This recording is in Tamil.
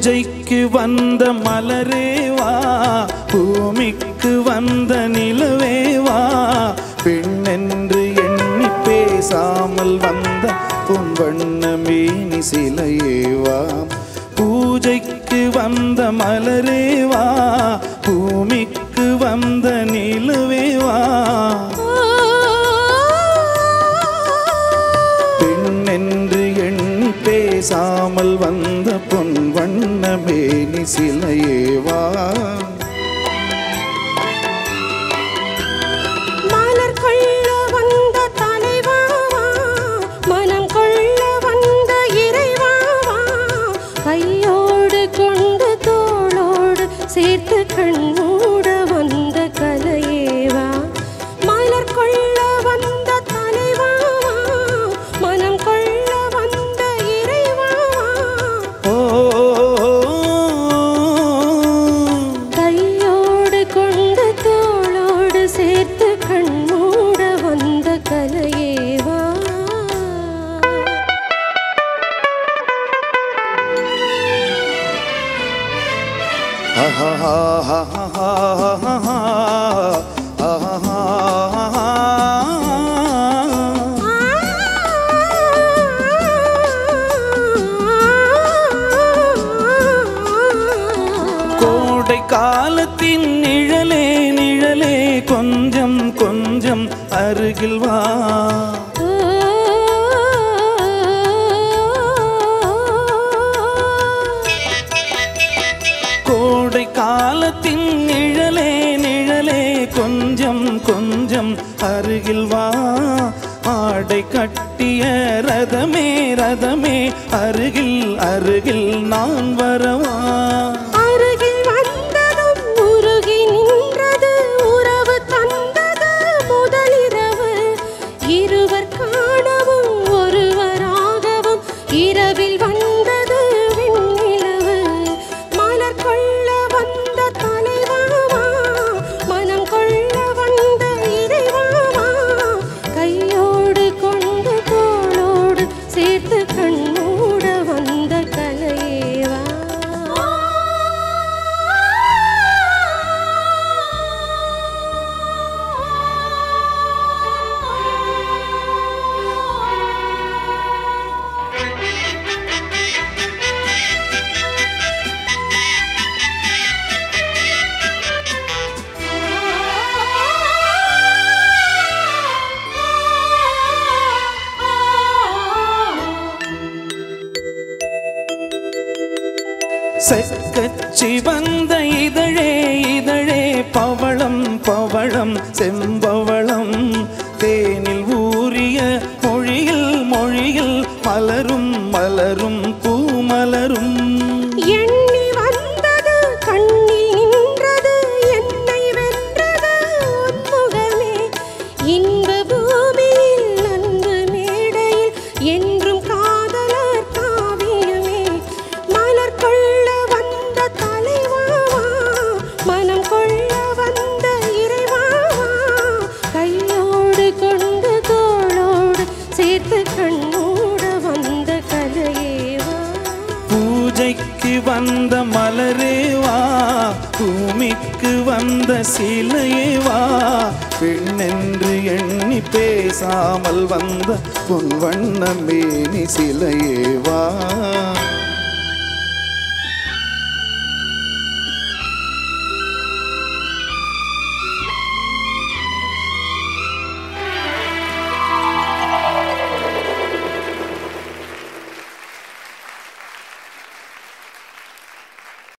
பூஜைக்கு வந்த மலரேவா, பூமிக்கு வந்த நிலவேவா, பெண்ணென்று எண்ணி பேசாமல் வந்த பொன் வண்ண மேனி சிலையேவா. பூஜைக்கு வந்த மலரேவா, பூமிக்கு வந்த நிலவேவா, பெண்ணென்று எண்ணி பேசாமல் வந்த பொன் வண்ண மேனி சிலையேவா. சேர்த்து கண்ணூட வந்த கலையேவா, மலர் கொள்ள வந்த தலைவாவா, மனம் கொள்ள வந்த இறைவாவா. கையோடு கொண்டு தோளோடு சேர்த்து கண்ணூட வந்த கலையேவா. கோடை காலத்தின் நிழலே நிழலே கொஞ்சம் கொஞ்சம் அருகில் வா. கோடை காலத்தின் நிழலே நிழலே கொஞ்சம் கொஞ்சம் அருகில் வா. ஆடை கட்டிய ரதமே ரதமே அருகில் அருகில் நான் வரவா. அருகில் வந்ததும் உருகி நின்றது உறவு தந்தது முதலிரவு. இருவர் காணவும் ஒருவராகவும் இரவில் வந்தது வெண்ணிலவு. மலர் கொள்ள வந்த தலைவாவா, மனம் கொள்ள வந்த இறைவாவா, கையோடு கொண்டு தோளோடு சேர்த்து கண்ணூட வந்த கலையேவா. செக்கச்சி வந்த இதழே இதழே பவளம் பவளம் செம்பவளம், தேனில் ஊறிய மொழியில் மொழியில் மலரும் மலரும் பூமலரும். எண்ணி வந்தது கண்ணில் நின்றது என்னை வென்றது உன்முகமே. இன்ப பூமியில் அன்பு மேடையில் என்றும் காதலர் காவியமே. மலர் கொள்ள வந்த தலைவாவா, மனம் கொள்ள வந்த இறைவாவா, கையோடு கொண்டு தோளோடு சேர்த்து கண்ணூட வந்த கலையேவா. பூஜைக்கு வந்த மலரேவா, பூமிக்கு வந்த சிலையேவா, பெண்ணென்று எண்ணி பேசாமல் வந்த பொன் வண்ண மேனி சிலையேவா.